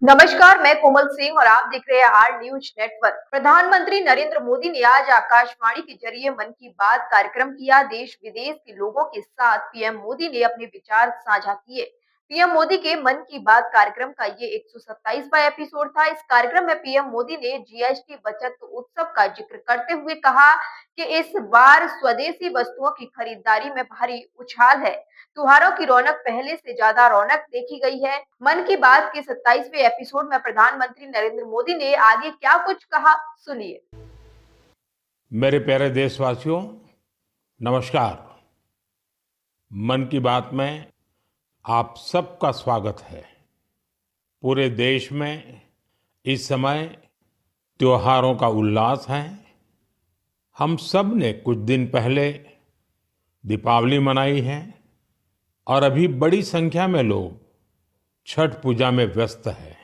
नमस्कार, मैं कोमल सिंह और आप देख रहे हैं आर न्यूज नेटवर्क। प्रधानमंत्री नरेंद्र मोदी ने आज आकाशवाणी के जरिए मन की बात कार्यक्रम किया। देश विदेश के लोगों के साथ पीएम मोदी ने अपने विचार साझा किए। पीएम मोदी के मन की बात कार्यक्रम का ये 127वां एपिसोड था। इस कार्यक्रम में पीएम मोदी ने जीएसटी बचत उत्सव का जिक्र करते हुए कहा कि इस बार स्वदेशी वस्तुओं की खरीदारी में भारी उछाल है। त्योहारों की रौनक पहले से ज्यादा रौनक देखी गई है। मन की बात के 27वें एपिसोड में प्रधानमंत्री नरेंद्र मोदी ने आगे क्या कुछ कहा, सुनिए। मेरे प्यारे देशवासियों, नमस्कार। मन की बात में आप सबका स्वागत है। पूरे देश में इस समय त्योहारों का उल्लास है। हम सब ने कुछ दिन पहले दीपावली मनाई है और अभी बड़ी संख्या में लोग छठ पूजा में व्यस्त हैं।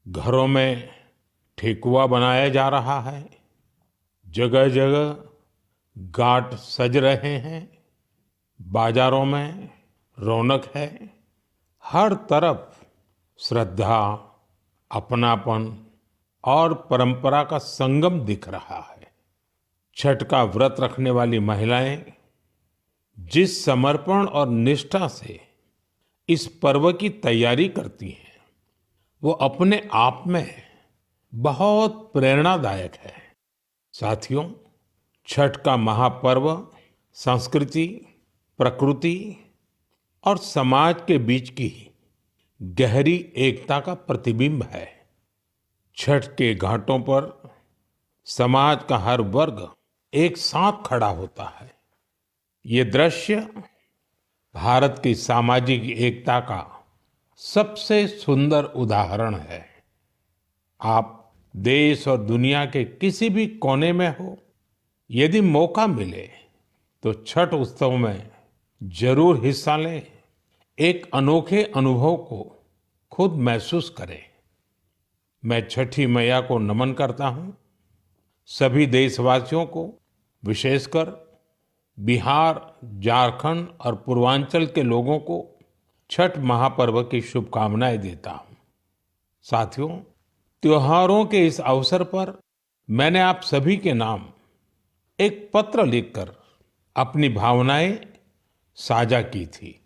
घरों में ठेकुआ बनाया जा रहा है, जगह जगह घाट सज रहे हैं, बाजारों में रौनक है। हर तरफ श्रद्धा, अपनापन और परंपरा का संगम दिख रहा है। छठ का व्रत रखने वाली महिलाएं जिस समर्पण और निष्ठा से इस पर्व की तैयारी करती हैं, वो अपने आप में बहुत प्रेरणादायक है। साथियों, छठ का महापर्व संस्कृति, प्रकृति और समाज के बीच की गहरी एकता का प्रतिबिंब है। छठ के घाटों पर समाज का हर वर्ग एक साथ खड़ा होता है। ये दृश्य भारत की सामाजिक एकता का सबसे सुंदर उदाहरण है। आप देश और दुनिया के किसी भी कोने में हो, यदि मौका मिले तो छठ उत्सव में जरूर हिस्सा लें। एक अनोखे अनुभव को खुद महसूस करें। मैं छठी मैया को नमन करता हूं। सभी देशवासियों को, विशेषकर बिहार, झारखंड और पूर्वांचल के लोगों को छठ महापर्व की शुभकामनाएं देता हूं। साथियों, त्योहारों के इस अवसर पर मैंने आप सभी के नाम एक पत्र लिखकर अपनी भावनाएं साझा की थी।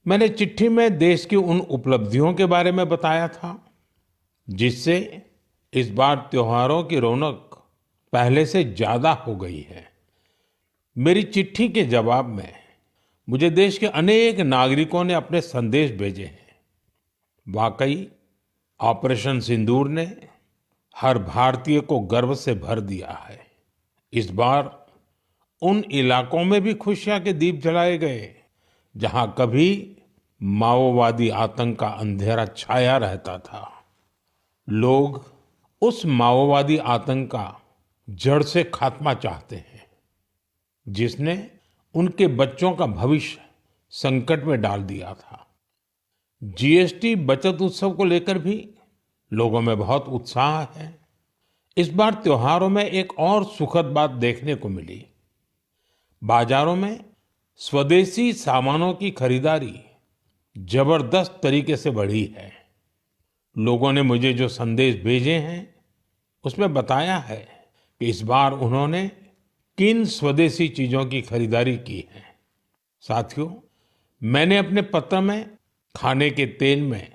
मैंने चिट्ठी में देश की उन उपलब्धियों के बारे में बताया था जिससे इस बार त्योहारों की रौनक पहले से ज्यादा हो गई है। मेरी चिट्ठी के जवाब में मुझे देश के अनेक नागरिकों ने अपने संदेश भेजे हैं। वाकई ऑपरेशन सिंदूर ने हर भारतीय को गर्व से भर दिया है। इस बार उन इलाकों में भी खुशियां के दीप जलाए गए जहां कभी माओवादी आतंक का अंधेरा छाया रहता था। लोग उस माओवादी आतंक का जड़ से खात्मा चाहते हैं जिसने उनके बच्चों का भविष्य संकट में डाल दिया था। जीएसटी बचत उत्सव को लेकर भी लोगों में बहुत उत्साह है। इस बार त्योहारों में एक और सुखद बात देखने को मिली। बाजारों में स्वदेशी सामानों की खरीदारी जबरदस्त तरीके से बढ़ी है। लोगों ने मुझे जो संदेश भेजे हैं उसमें बताया है कि इस बार उन्होंने किन स्वदेशी चीजों की खरीदारी की है। साथियों, मैंने अपने पत्र में खाने के तेल में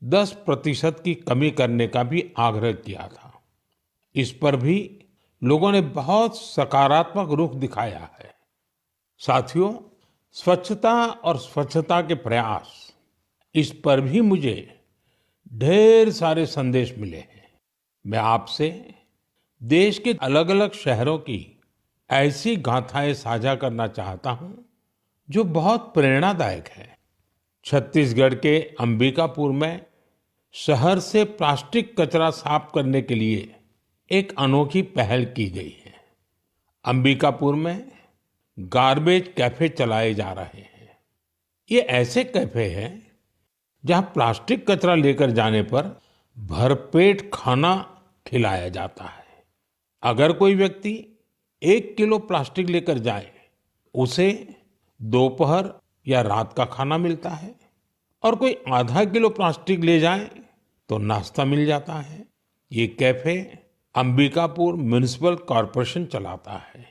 10% की कमी करने का भी आग्रह किया था। इस पर भी लोगों ने बहुत सकारात्मक रुख दिखाया है। साथियों, स्वच्छता और स्वच्छता के प्रयास, इस पर भी मुझे ढेर सारे संदेश मिले हैं। मैं आपसे देश के अलग अलग शहरों की ऐसी गाथाएं साझा करना चाहता हूं जो बहुत प्रेरणादायक है। छत्तीसगढ़ के अंबिकापुर में शहर से प्लास्टिक कचरा साफ करने के लिए एक अनोखी पहल की गई है। अंबिकापुर में गार्बेज कैफे चलाए जा रहे हैं। ये ऐसे कैफे हैं जहां प्लास्टिक कचरा लेकर जाने पर भरपेट खाना खिलाया जाता है। अगर कोई व्यक्ति 1 किलो प्लास्टिक लेकर जाए, उसे दोपहर या रात का खाना मिलता है, और कोई ½ किलो प्लास्टिक ले जाए तो नाश्ता मिल जाता है। ये कैफे अंबिकापुर म्युनिसिपल कॉरपोरेशन चलाता है।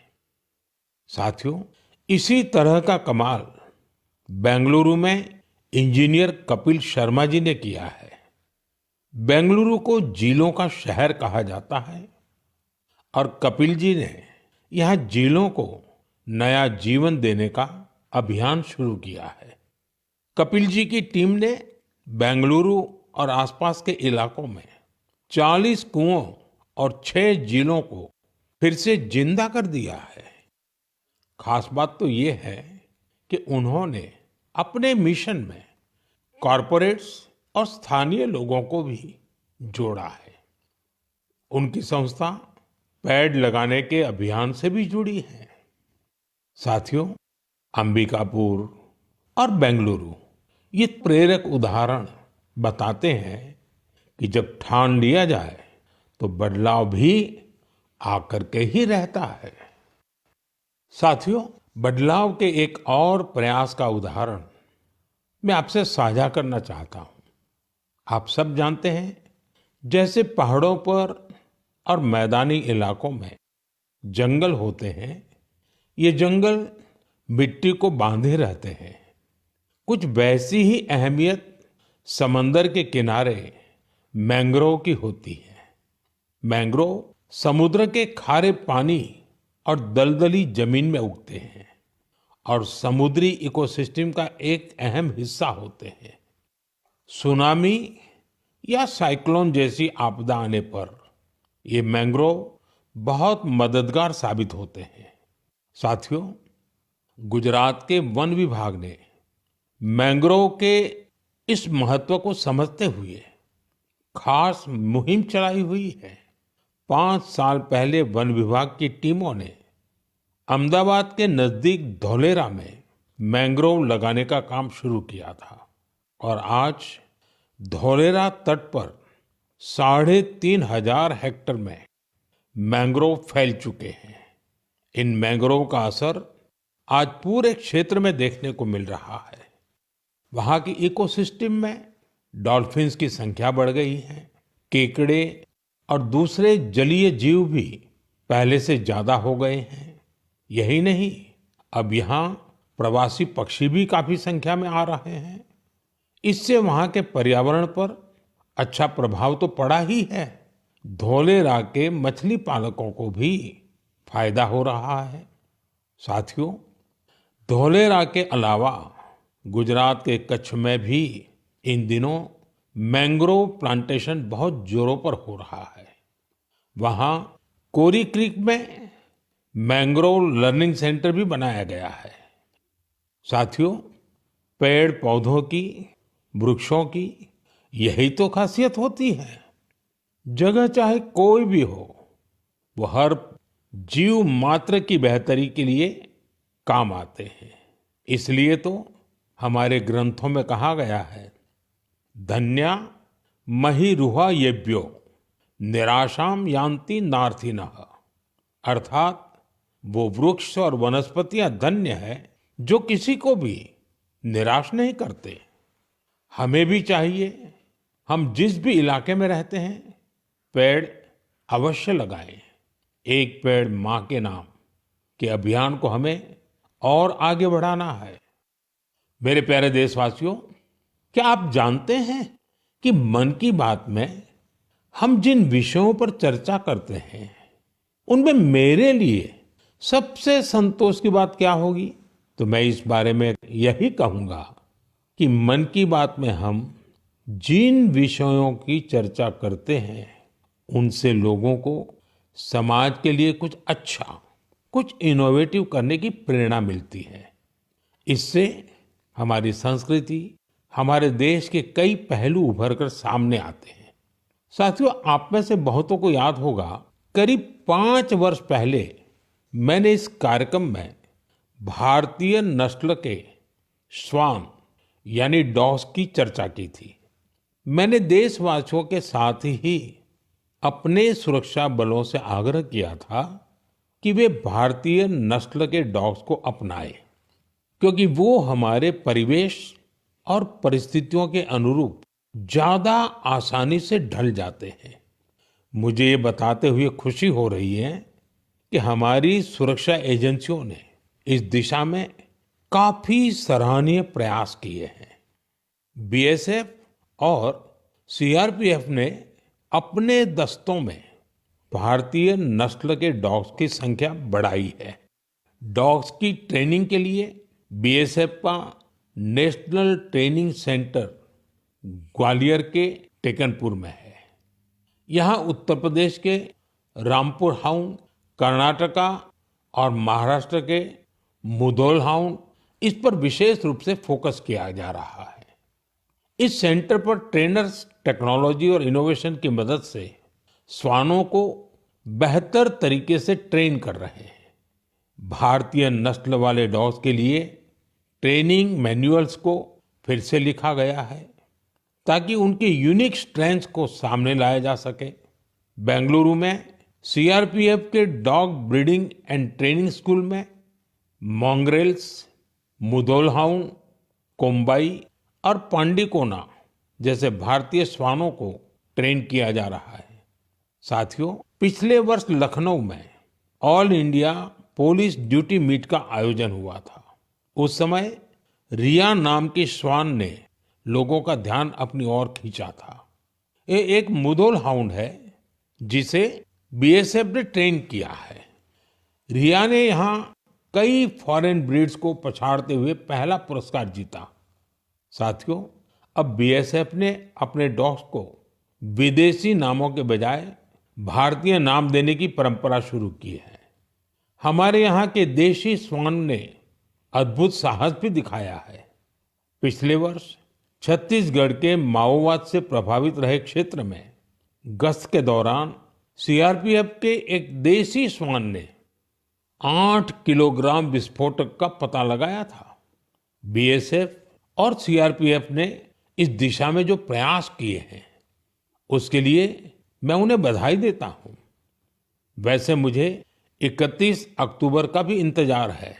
साथियों, इसी तरह का कमाल बेंगलुरु में इंजीनियर कपिल शर्मा जी ने किया है। बेंगलुरु को झीलों का शहर कहा जाता है और कपिल जी ने यहाँ झीलों को नया जीवन देने का अभियान शुरू किया है। कपिल जी की टीम ने बेंगलुरु और आसपास के इलाकों में 40 कुओं और 6 झीलों को फिर से जिंदा कर दिया है। खास बात तो ये है कि उन्होंने अपने मिशन में कॉरपोरेट्स और स्थानीय लोगों को भी जोड़ा है। उनकी संस्था पेड़ लगाने के अभियान से भी जुड़ी है। साथियों, अंबिकापुर और बेंगलुरु ये प्रेरक उदाहरण बताते हैं कि जब ठान लिया जाए तो बदलाव भी आकर के ही रहता है। साथियों, बदलाव के एक और प्रयास का उदाहरण मैं आपसे साझा करना चाहता हूं। आप सब जानते हैं, जैसे पहाड़ों पर और मैदानी इलाकों में जंगल होते हैं, ये जंगल मिट्टी को बांधे रहते हैं। कुछ वैसी ही अहमियत समंदर के किनारे मैंग्रोव की होती है। मैंग्रोव समुद्र के खारे पानी और दलदली जमीन में उगते हैं और समुद्री इकोसिस्टम का एक अहम हिस्सा होते हैं। सुनामी या साइक्लोन जैसी आपदा आने पर ये मैंग्रोव बहुत मददगार साबित होते हैं। साथियों, गुजरात के वन विभाग ने मैंग्रोव के इस महत्व को समझते हुए खास मुहिम चलाई हुई है। 5 साल पहले वन विभाग की टीमों ने अहमदाबाद के नजदीक धौलेरा में मैंग्रोव लगाने का काम शुरू किया था और आज धौलेरा तट पर 3,500 हेक्टेयर में मैंग्रोव फैल चुके हैं। इन मैंग्रोव का असर आज पूरे क्षेत्र में देखने को मिल रहा है। वहां की इकोसिस्टम में डॉल्फिन्स की संख्या बढ़ गई है। केकड़े और दूसरे जलीय जीव भी पहले से ज्यादा हो गए हैं। यही नहीं, अब यहाँ प्रवासी पक्षी भी काफी संख्या में आ रहे हैं। इससे वहां के पर्यावरण पर अच्छा प्रभाव तो पड़ा ही है, धौलेरा के मछली पालकों को भी फायदा हो रहा है। साथियों, धौलेरा के अलावा गुजरात के कच्छ में भी इन दिनों मैंग्रोव प्लांटेशन बहुत जोरों पर हो रहा है। वहां कोरी क्रीक में मैंग्रोव लर्निंग सेंटर भी बनाया गया है। साथियों, पेड़ पौधों की, वृक्षों की यही तो खासियत होती है। जगह चाहे कोई भी हो, वो हर जीव मात्र की बेहतरी के लिए काम आते हैं। इसलिए तो हमारे ग्रंथों में कहा गया है, धन्या महिरुहा येभ्यो निराशाम यान्ति नार्थिनः। अर्थात वो वृक्ष और वनस्पतियां धन्य है जो किसी को भी निराश नहीं करते। हमें भी चाहिए, हम जिस भी इलाके में रहते हैं, पेड़ अवश्य लगाएं। एक पेड़ मां के नाम के अभियान को हमें और आगे बढ़ाना है। मेरे प्यारे देशवासियों, क्या आप जानते हैं कि मन की बात में हम जिन विषयों पर चर्चा करते हैं, उनमें मेरे लिए सबसे संतोष की बात क्या होगी? तो मैं इस बारे में यही कहूंगा कि मन की बात में हम जिन विषयों की चर्चा करते हैं, उनसे लोगों को समाज के लिए कुछ अच्छा, कुछ इनोवेटिव करने की प्रेरणा मिलती है। इससे हमारी संस्कृति, हमारे देश के कई पहलू उभर कर सामने आते हैं। साथियों, आप में से बहुतों को याद होगा, करीब 5 वर्ष पहले मैंने इस कार्यक्रम में भारतीय नस्ल के श्वान यानी डॉग्स की चर्चा की थी। मैंने देशवासियों के साथ ही अपने सुरक्षा बलों से आग्रह किया था कि वे भारतीय नस्ल के डॉग्स को अपनाएं, क्योंकि वो हमारे परिवेश और परिस्थितियों के अनुरूप ज्यादा आसानी से ढल जाते हैं। मुझे ये बताते हुए खुशी हो रही है कि हमारी सुरक्षा एजेंसियों ने इस दिशा में काफी सराहनीय प्रयास किए हैं। बीएसएफ और सीआरपीएफ ने अपने दस्तों में भारतीय नस्ल के डॉग्स की संख्या बढ़ाई है। डॉग्स की ट्रेनिंग के लिए बीएसएफ का नेशनल ट्रेनिंग सेंटर ग्वालियर के टेकनपुर में है। यहाँ उत्तर प्रदेश के रामपुर हाउंड, कर्नाटका और महाराष्ट्र के मुधोल हाउंड, इस पर विशेष रूप से फोकस किया जा रहा है। इस सेंटर पर ट्रेनर्स टेक्नोलॉजी और इनोवेशन की मदद से श्वानों को बेहतर तरीके से ट्रेन कर रहे हैं। भारतीय नस्ल वाले डॉग्स के लिए ट्रेनिंग मैनुअल्स को फिर से लिखा गया है ताकि उनके यूनिक स्ट्रेंथ्स को सामने लाया जा सके। बेंगलुरु में सीआरपीएफ के dog breeding and training school में मॉन्ग्रेल्स, मुधोल हाउंड, कोम्बाई और पांडिकोना जैसे भारतीय श्वानों को ट्रेन किया जा रहा है। साथियों, पिछले वर्ष लखनऊ में all India police duty meet का आयोजन हुआ था। उस समय रिया नाम की श्वान ने लोगों का ध्यान अपनी ओर खींचा था। ये एक मुधोल हाउंड है जिसे बीएसएफ ने ट्रेन किया है। रिया ने यहाँ कई फॉरेन ब्रीड्स को पछाड़ते हुए पहला पुरस्कार जीता। साथियों, अब बीएसएफ ने अपने डॉग्स को विदेशी नामों के बजाय भारतीय नाम देने की परंपरा शुरू की है। हमारे यहाँ के देशी श्वान ने अद्भुत साहस भी दिखाया है। पिछले वर्ष छत्तीसगढ़ के माओवाद से प्रभावित रहे क्षेत्र में गश्त के दौरान सीआरपीएफ के एक देशी श्वान ने 8 किलोग्राम विस्फोटक का पता लगाया था। बीएसएफ और सीआरपीएफ ने इस दिशा में जो प्रयास किए हैं उसके लिए मैं उन्हें बधाई देता हूं। वैसे मुझे 31 अक्टूबर का भी इंतजार है।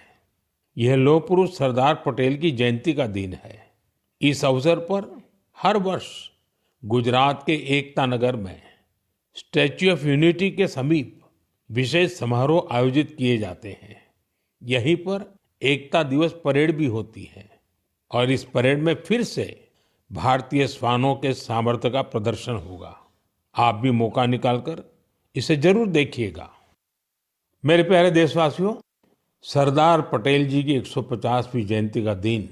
यह लौह पुरुष सरदार पटेल की जयंती का दिन है। इस अवसर पर हर वर्ष गुजरात के एकता नगर में स्टैच्यू ऑफ यूनिटी के समीप विशेष समारोह आयोजित किए जाते हैं। यहीं पर एकता दिवस परेड भी होती है और इस परेड में फिर से भारतीय श्वानों के सामर्थ्य का प्रदर्शन होगा। आप भी मौका निकालकर इसे जरूर देखिएगा। मेरे प्यारे देशवासियों, सरदार पटेल जी की 150वीं जयंती का दिन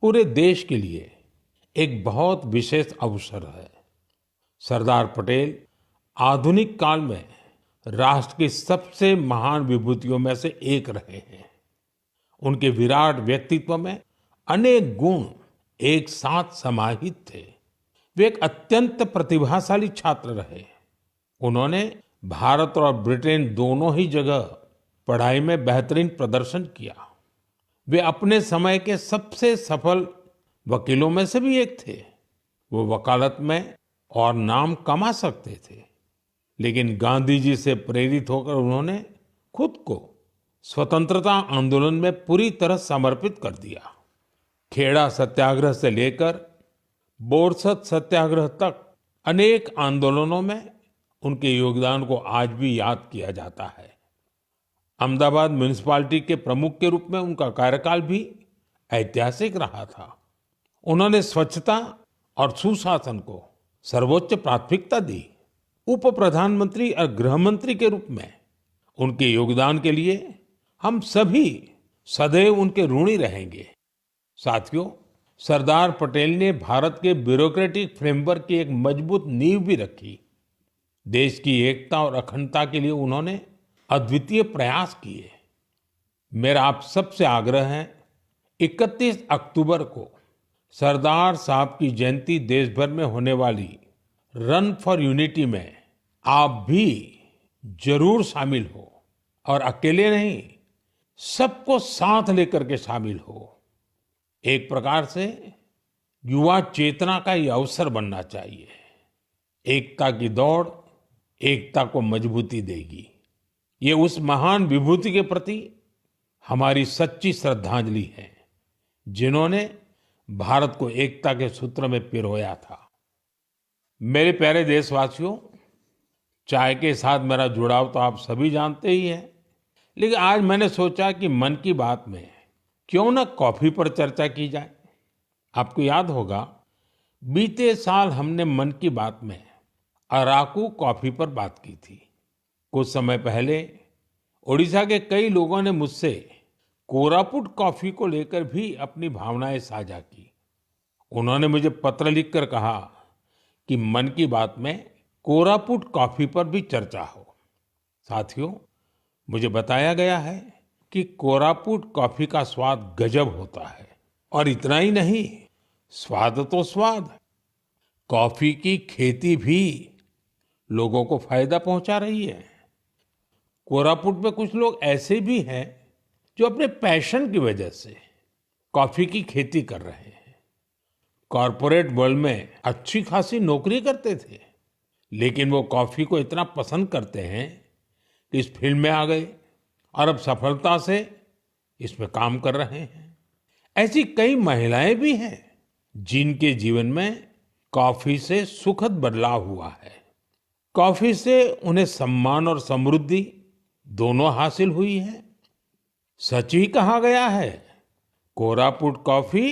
पूरे देश के लिए एक बहुत विशेष अवसर है। सरदार पटेल आधुनिक काल में राष्ट्र की सबसे महान विभूतियों में से एक रहे हैं। उनके विराट व्यक्तित्व में अनेक गुण एक साथ समाहित थे। वे एक अत्यंत प्रतिभाशाली छात्र रहे। उन्होंने भारत और ब्रिटेन दोनों ही जगह पढ़ाई में बेहतरीन प्रदर्शन किया। वे अपने समय के सबसे सफल वकीलों में से भी एक थे। वो वकालत में और नाम कमा सकते थे, लेकिन गांधी जी से प्रेरित होकर उन्होंने खुद को स्वतंत्रता आंदोलन में पूरी तरह समर्पित कर दिया। खेड़ा सत्याग्रह से लेकर बोरसद सत्याग्रह तक अनेक आंदोलनों में उनके योगदान को आज भी याद किया जाता है। अहमदाबाद म्युनिसिपैलिटी के प्रमुख के रूप में उनका कार्यकाल भी ऐतिहासिक रहा था। उन्होंने स्वच्छता और सुशासन को सर्वोच्च प्राथमिकता दी। उप प्रधानमंत्री और गृह मंत्री के रूप में उनके योगदान के लिए हम सभी सदैव उनके ऋणी रहेंगे। साथियों, सरदार पटेल ने भारत के ब्यूरोक्रेटिक फ्रेमवर्क की एक मजबूत नींव भी रखी। देश की एकता और अखंडता के लिए उन्होंने अद्वितीय प्रयास किए। मेरा आप सबसे आग्रह है, 31 अक्टूबर को सरदार साहब की जयंती देश भर में होने वाली रन फॉर यूनिटी में आप भी जरूर शामिल हो, और अकेले नहीं, सबको साथ लेकर के शामिल हो। एक प्रकार से युवा चेतना का ये अवसर बनना चाहिए। एकता की दौड़ एकता को मजबूती देगी। ये उस महान विभूति के प्रति हमारी सच्ची श्रद्धांजलि है जिन्होंने भारत को एकता के सूत्र में पिरोया था। मेरे प्यारे देशवासियों, चाय के साथ मेरा जुड़ाव तो आप सभी जानते ही हैं, लेकिन आज मैंने सोचा कि मन की बात में क्यों ना कॉफी पर चर्चा की जाए। आपको याद होगा, बीते साल हमने मन की बात में अराकू कॉफी पर बात की थी। कुछ समय पहले ओडिशा के कई लोगों ने मुझसे कोरापुट कॉफी को लेकर भी अपनी भावनाएं साझा की। उन्होंने मुझे पत्र लिखकर कहा कि मन की बात में कोरापुट कॉफी पर भी चर्चा हो। साथियों, मुझे बताया गया है कि कोरापुट कॉफी का स्वाद गजब होता है। और इतना ही नहीं, स्वाद तो स्वाद, कॉफी की खेती भी लोगों को फायदा पहुंचा रही है। कोरापुट में कुछ लोग ऐसे भी हैं जो अपने पैशन की वजह से कॉफी की खेती कर रहे हैं। कॉरपोरेट वर्ल्ड में अच्छी खासी नौकरी करते थे, लेकिन वो कॉफी को इतना पसंद करते हैं कि इस फील्ड में आ गए और अब सफलता से इसमें काम कर रहे हैं। ऐसी कई महिलाएं भी हैं जिनके जीवन में कॉफी से सुखद बदलाव हुआ है। कॉफी से उन्हें सम्मान और समृद्धि दोनों हासिल हुई है। सच ही कहा गया है, कोरापुट कॉफी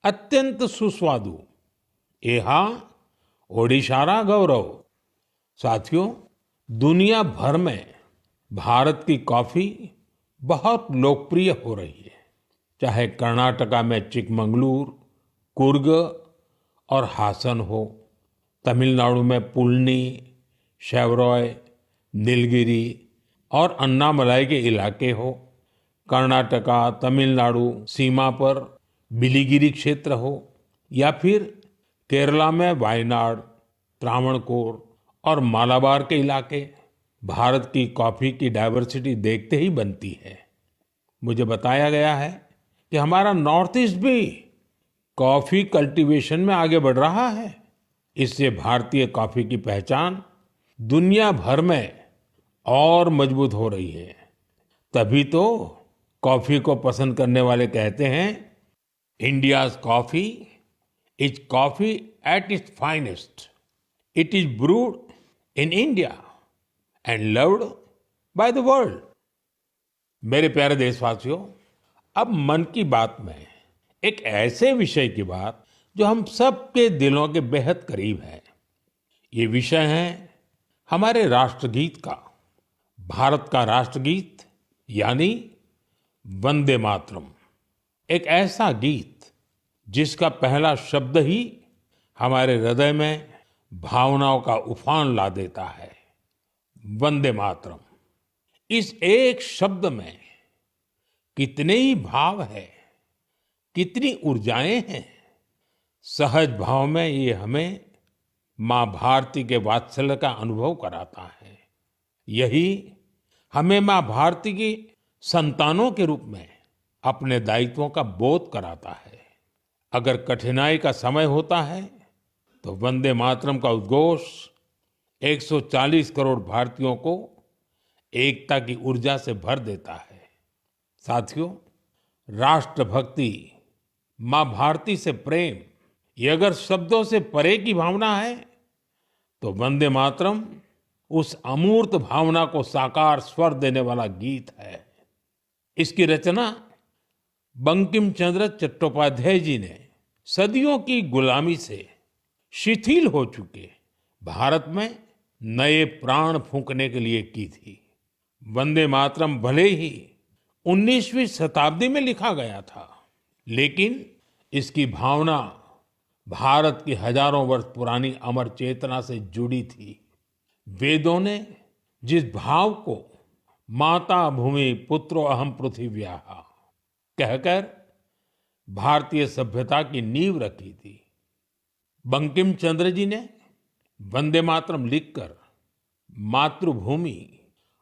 अत्यंत सुस्वादु, एहा ओडिशारा गौरव। साथियों, दुनिया भर में भारत की कॉफी बहुत लोकप्रिय हो रही है। चाहे कर्नाटका में चिकमंगलूर, कुर्ग और हासन हो, तमिलनाडु में पुलनी, शेवरॉय, नीलगिरी और अन्नामलाई के इलाके हो, कर्नाटका तमिलनाडु सीमा पर बिलिगिरी क्षेत्र हो, या फिर केरला में वायनाड, त्रावणकोर और मालाबार के इलाके, भारत की कॉफी की डाइवर्सिटी देखते ही बनती है। मुझे बताया गया है कि हमारा नॉर्थ ईस्ट भी कॉफी कल्टीवेशन में आगे बढ़ रहा है। इससे भारतीय कॉफी की पहचान दुनिया भर में और मजबूत हो रही है। तभी तो कॉफी को पसंद करने वाले कहते हैं, India's coffee is coffee at its finest, it is brood in India and loved by the world. मेरे प्यारे देशवासियों, अब मन की बात में एक ऐसे विषय की बात जो हम सबके दिलों के बेहद करीब है। ये विषय है हमारे राष्ट्रगीत का। भारत का राष्ट्रगीत यानी वंदे मातरम, एक ऐसा गीत जिसका पहला शब्द ही हमारे हृदय में भावनाओं का उफान ला देता है। वंदे मातरम, इस एक शब्द में कितने ही भाव है, कितनी ऊर्जाएं हैं। सहज भाव में ये हमें माँ भारती के वात्सल्य का अनुभव कराता है। यही हमें माँ भारती की संतानों के रूप में अपने दायित्वों का बोध कराता है। अगर कठिनाई का समय होता है तो वंदे मातरम का उद्घोष 140 करोड़ भारतीयों को एकता की ऊर्जा से भर देता है। साथियों, राष्ट्रभक्ति, माँ भारती से प्रेम, ये अगर शब्दों से परे की भावना है तो वंदे मातरम उस अमूर्त भावना को साकार स्वर देने वाला गीत है। इसकी रचना बंकिम चंद्र चट्टोपाध्याय जी ने सदियों की गुलामी से शिथिल हो चुके भारत में नए प्राण फूंकने के लिए की थी। वंदे मातरम भले ही 19वीं शताब्दी में लिखा गया था, लेकिन इसकी भावना भारत की हजारों वर्ष पुरानी अमर चेतना से जुड़ी थी। वेदों ने जिस भाव को माता भूमि पुत्रो अहम पृथिव्याः कहकर भारतीय सभ्यता की नींव रखी थी, बंकिम चंद्र जी ने वंदे मातरम लिखकर मातृभूमि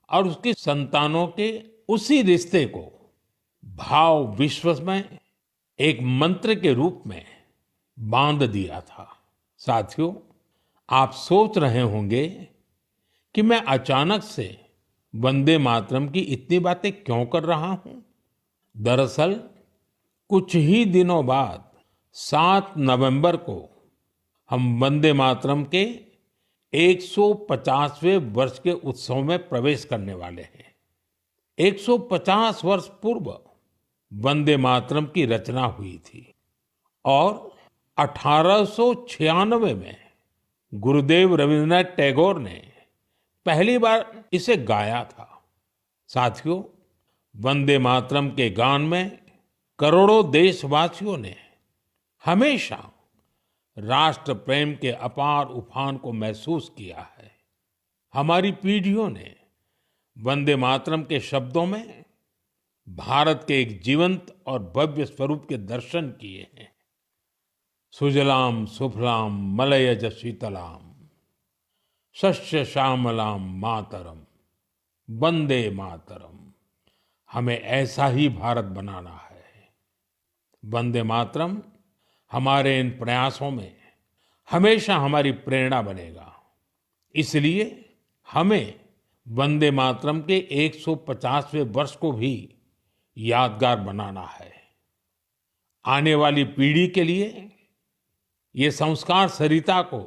और उसकी संतानों के उसी रिश्ते को भाव विश्व में एक मंत्र के रूप में बांध दिया था। साथियों, आप सोच रहे होंगे कि मैं अचानक से वंदे मातरम की इतनी बातें क्यों कर रहा हूं। दरअसल कुछ ही दिनों बाद 7 नवंबर को हम वंदे मातरम के 150वें वर्ष के उत्सव में प्रवेश करने वाले हैं। 150 वर्ष पूर्व वंदे मातरम की रचना हुई थी और 1896 में गुरुदेव रविंद्रनाथ टैगोर ने पहली बार इसे गाया था। साथियों, वंदे मातरम के गान में करोड़ों देशवासियों ने हमेशा राष्ट्र प्रेम के अपार उफान को महसूस किया है। हमारी पीढ़ियों ने वंदे मातरम के शब्दों में भारत के एक जीवंत और भव्य स्वरूप के दर्शन किए हैं। सुजलाम सुफलाम मलयज शीतलाम शस्य श्यामलाम मातरम वंदे मातरम। हमें ऐसा ही भारत बनाना है। वंदे मातरम हमारे इन प्रयासों में हमेशा हमारी प्रेरणा बनेगा। इसलिए हमें वंदे मातरम के 150वें वर्ष को भी यादगार बनाना है। आने वाली पीढ़ी के लिए ये संस्कार सरिता को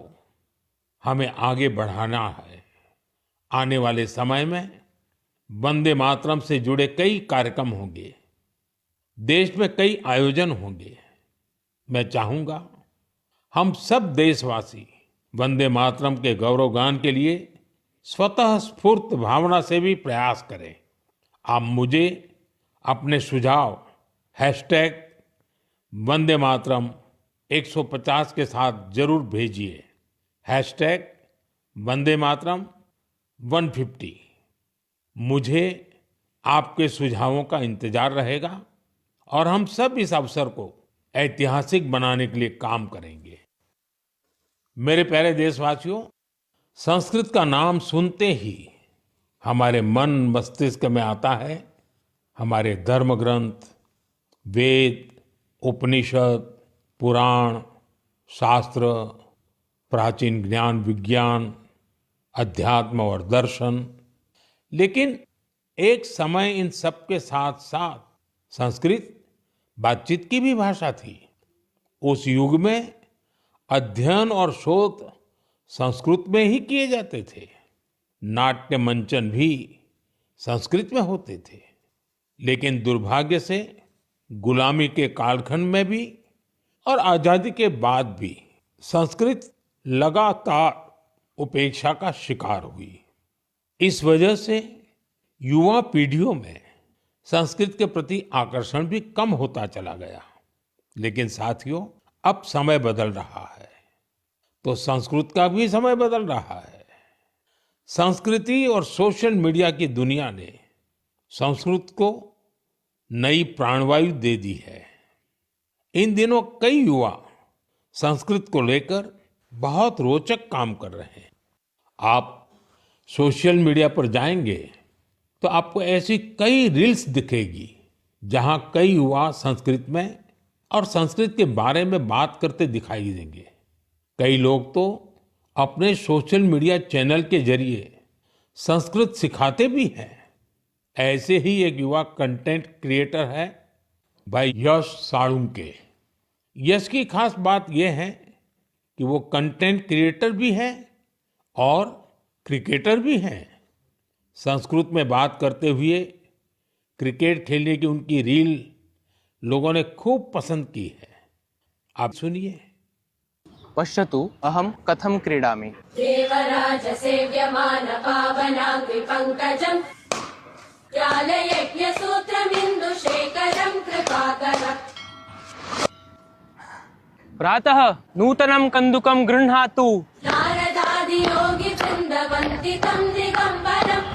हमें आगे बढ़ाना है। आने वाले समय में वंदे मातरम से जुड़े कई कार्यक्रम होंगे, देश में कई आयोजन होंगे। मैं चाहूंगा हम सब देशवासी वंदे मातरम के गौरवगान के लिए स्वतः स्फूर्त भावना से भी प्रयास करें। आप मुझे अपने सुझाव वंदे मातरम 150 के साथ जरूर भेजिए। वंदे मातरम 150। मुझे आपके सुझावों का इंतजार रहेगा और हम सब इस अवसर को ऐतिहासिक बनाने के लिए काम करेंगे। मेरे प्यारे देशवासियों, संस्कृत का नाम सुनते ही हमारे मन मस्तिष्क में आता है हमारे धर्म ग्रंथ, वेद, उपनिषद, पुराण, शास्त्र, प्राचीन ज्ञान विज्ञान, अध्यात्म और दर्शन। लेकिन एक समय इन सब के साथ साथ संस्कृत बातचीत की भी भाषा थी। उस युग में अध्ययन और शोध संस्कृत में ही किए जाते थे। नाट्य मंचन भी संस्कृत में होते थे। लेकिन दुर्भाग्य से गुलामी के कालखंड में भी और आजादी के बाद भी संस्कृत लगातार उपेक्षा का शिकार हुई। इस वजह से युवा पीढ़ियों में संस्कृत के प्रति आकर्षण भी कम होता चला गया। लेकिन साथियों, अब समय बदल रहा है तो संस्कृत का भी समय बदल रहा है। संस्कृति और सोशल मीडिया की दुनिया ने संस्कृत को नई प्राणवायु दे दी है। इन दिनों कई युवा संस्कृत को लेकर बहुत रोचक काम कर रहे हैं। आप सोशल मीडिया पर जाएंगे तो आपको ऐसी कई रील्स दिखेगी जहां कई युवा संस्कृत में और संस्कृत के बारे में बात करते दिखाई देंगे। कई लोग तो अपने सोशल मीडिया चैनल के जरिए संस्कृत सिखाते भी हैं। ऐसे ही एक युवा कंटेंट क्रिएटर है भाई यश साळुंके। यश की खास बात यह है कि वो कंटेंट क्रिएटर भी है और क्रिकेटर भी हैं। संस्कृत में बात करते हुए क्रिकेट खेलने की उनकी रील लोगों ने खूब पसंद की है। आप सुनिए। पश्यतु अहं कथं क्रीडामि। देवराज सेव्यमान पावनांग्रि पंकजं ज्ञानयज्ञ सूत्रमिन्दु शेखरं कृपाकरम्। प्रातः नूतनं कन्दुकं गृह्णातु। नारदादि योगी वृन्दवन्ति तं दिगम्बरम्।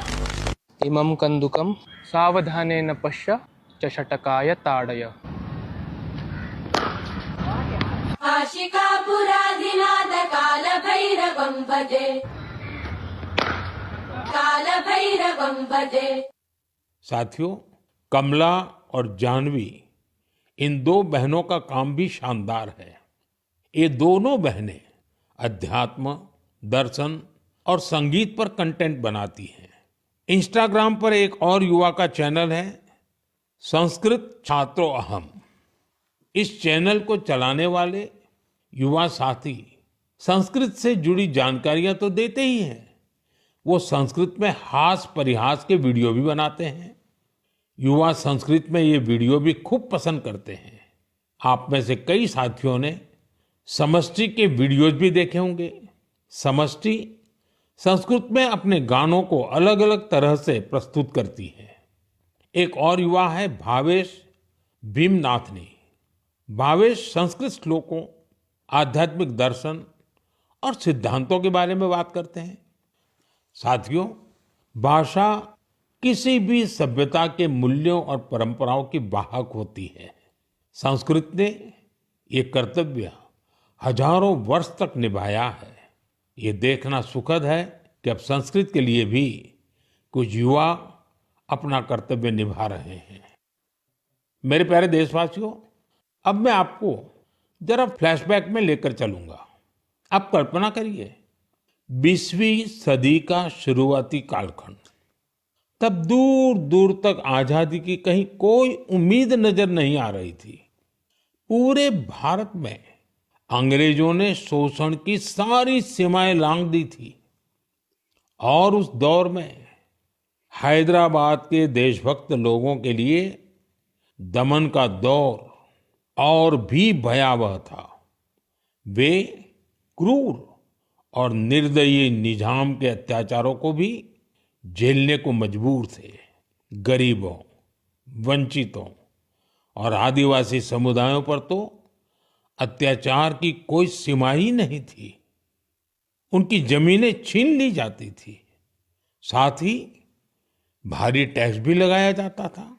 इमं कन्दुकं सावधानेन पश्य चषटकाय ताडय। आशिकापुराधिनाद कालभैरवं भजे कालभैरवं भजे। साथियों, कमला और जानवी इन दो बहनों का काम भी शानदार है। ये दोनों बहनें अध्यात्म, दर्शन और संगीत पर कंटेंट बनाती हैं। इंस्टाग्राम पर एक और युवा का चैनल है संस्कृत छात्रो अहम। इस चैनल को चलाने वाले युवा साथी संस्कृत से जुड़ी जानकारियां तो देते ही हैं, वो संस्कृत में हास परिहास के वीडियो भी बनाते हैं। युवा संस्कृत में ये वीडियो भी खूब पसंद करते हैं। आप में से कई साथियों ने समष्टि के वीडियोज भी देखे होंगे। समष्टि संस्कृत में अपने गानों को अलग अलग तरह से प्रस्तुत करती है। एक और युवा है भावेश भीमनाथनी। भावेश संस्कृत श्लोकों, आध्यात्मिक दर्शन और सिद्धांतों के बारे में बात करते हैं। साथियों, भाषा किसी भी सभ्यता के मूल्यों और परंपराओं की वाहक होती है। संस्कृत ने ये कर्तव्य हजारों वर्ष तक निभाया है। ये देखना सुखद है कि अब संस्कृत के लिए भी कुछ युवा अपना कर्तव्य निभा रहे हैं। मेरे प्यारे देशवासियों, अब मैं आपको जरा फ्लैशबैक में लेकर चलूंगा। आप कल्पना करिए, 20वीं सदी का शुरुआती कालखंड। तब दूर दूर तक आजादी की कहीं कोई उम्मीद नजर नहीं आ रही थी। पूरे भारत में अंग्रेजों ने शोषण की सारी सीमाएं लांघ दी थी और उस दौर में हैदराबाद के देशभक्त लोगों के लिए दमन का दौर और भी भयावह था। वे क्रूर और निर्दयी निजाम के अत्याचारों को भी झेलने को मजबूर थे। गरीबों, वंचितों और आदिवासी समुदायों पर तो अत्याचार की कोई सीमा ही नहीं थी। उनकी जमीनें छीन ली जाती थी, साथ ही भारी टैक्स भी लगाया जाता था।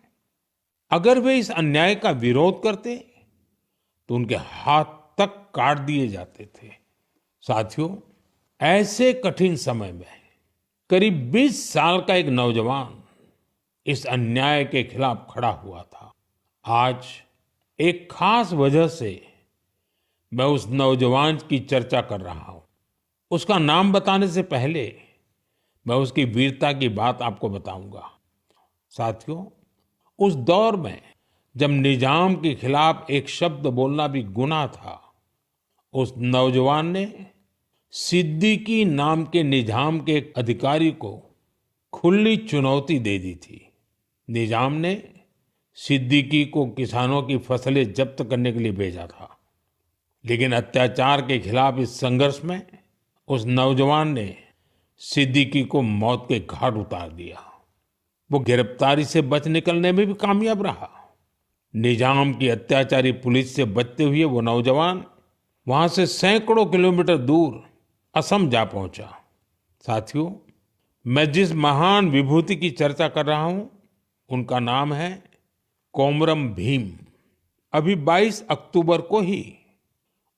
अगर वे इस अन्याय का विरोध करते तो उनके हाथ तक काट दिए जाते थे। साथियों, ऐसे कठिन समय में करीब 20 साल का एक नौजवान इस अन्याय के खिलाफ खड़ा हुआ था। आज एक खास वजह से मैं उस नौजवान की चर्चा कर रहा हूं। उसका नाम बताने से पहले मैं उसकी वीरता की बात आपको बताऊंगा। साथियों, उस दौर में जब निजाम के खिलाफ एक शब्द बोलना भी गुनाह था, उस नौजवान ने सिद्दीकी नाम के निजाम के एक अधिकारी को खुली चुनौती दे दी थी। निजाम ने सिद्दीकी को किसानों की फसलें जब्त करने के लिए भेजा था, लेकिन अत्याचार के खिलाफ इस संघर्ष में उस नौजवान ने सिद्दीकी को मौत के घाट उतार दिया। वो गिरफ्तारी से बच निकलने में भी कामयाब रहा। निजाम की अत्याचारी पुलिस से बचते हुए वो नौजवान वहां से सैकड़ों किलोमीटर दूर असम जा पहुंचा। साथियों, मैं जिस महान विभूति की चर्चा कर रहा हूं, उनका नाम है कोमरम भीम। अभी 22 अक्टूबर को ही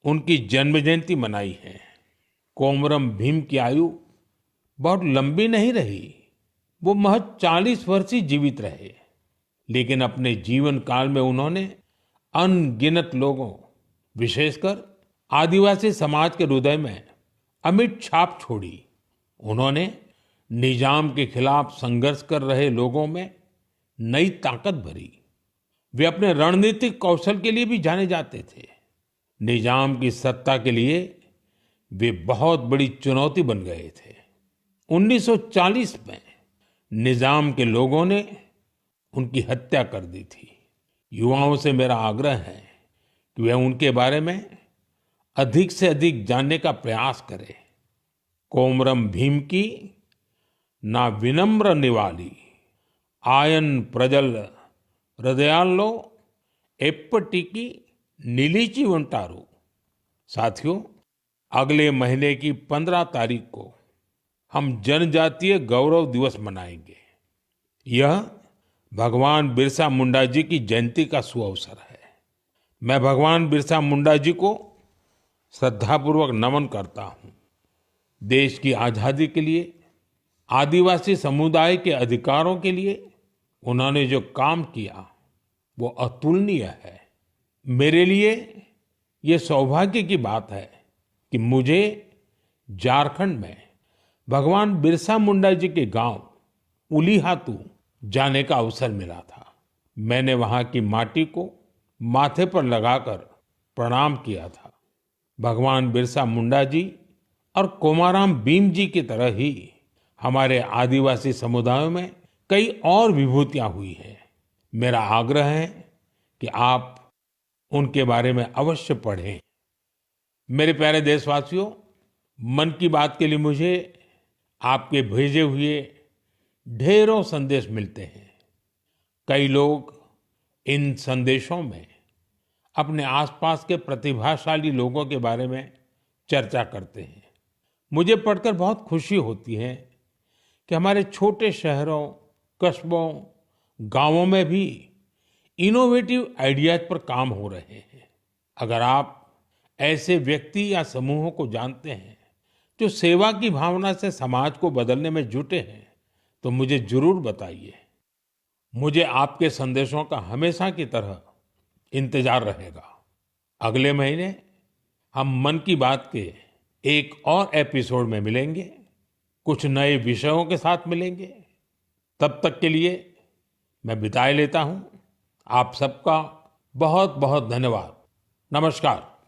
उनकी जन्म जयंती मनाई है। कोमरम भीम की आयु बहुत लंबी नहीं रही। वो महज 40 वर्ष ही जीवित रहे, लेकिन अपने जीवन काल में उन्होंने अनगिनत लोगों, विशेषकर आदिवासी समाज के हृदय में अमिट छाप छोड़ी। उन्होंने निजाम के खिलाफ संघर्ष कर रहे लोगों में नई ताकत भरी। वे अपने रणनीतिक कौशल के लिए भी जाने जाते थे। निजाम की सत्ता के लिए वे बहुत बड़ी चुनौती बन गए थे। 1940 में निजाम के लोगों ने उनकी हत्या कर दी थी। युवाओं से मेरा आग्रह है कि वे उनके बारे में अधिक से अधिक जानने का प्रयास करें। कोमरम भीम की ना विनम्र निवाली आयन प्रजल हृदयालो एप्पटिकी नीलीची वंटारू। साथियों, अगले महीने की 15 तारीख को हम जनजातीय गौरव दिवस मनाएंगे। यह भगवान बिरसा मुंडा जी की जयंती का सुअवसर है। मैं भगवान बिरसा मुंडा जी को श्रद्धापूर्वक नमन करता हूं। देश की आजादी के लिए, आदिवासी समुदाय के अधिकारों के लिए उन्होंने जो काम किया वो अतुलनीय है। मेरे लिए ये सौभाग्य की बात है कि मुझे झारखंड में भगवान बिरसा मुंडा जी के गांव उलीहातू जाने का अवसर मिला था। मैंने वहां की माटी को माथे पर लगाकर प्रणाम किया था। भगवान बिरसा मुंडा जी और कोमाराम भीम जी की तरह ही हमारे आदिवासी समुदायों में कई और विभूतियां हुई हैं। मेरा आग्रह है कि आप उनके बारे में अवश्य पढ़ें। मेरे प्यारे देशवासियों, मन की बात के लिए मुझे आपके भेजे हुए ढेरों संदेश मिलते हैं। कई लोग इन संदेशों में अपने आसपास के प्रतिभाशाली लोगों के बारे में चर्चा करते हैं। मुझे पढ़कर बहुत खुशी होती है कि हमारे छोटे शहरों, कस्बों, गांवों में भी इनोवेटिव आइडियाज पर काम हो रहे हैं। अगर आप ऐसे व्यक्ति या समूहों को जानते हैं जो सेवा की भावना से समाज को बदलने में जुटे हैं, तो मुझे जरूर बताइए। मुझे आपके संदेशों का हमेशा की तरह इंतजार रहेगा। अगले महीने हम मन की बात के एक और एपिसोड में मिलेंगे, कुछ नए विषयों के साथ मिलेंगे। तब तक के लिए मैं विदाई लेता हूं। आप सबका बहुत बहुत धन्यवाद। नमस्कार।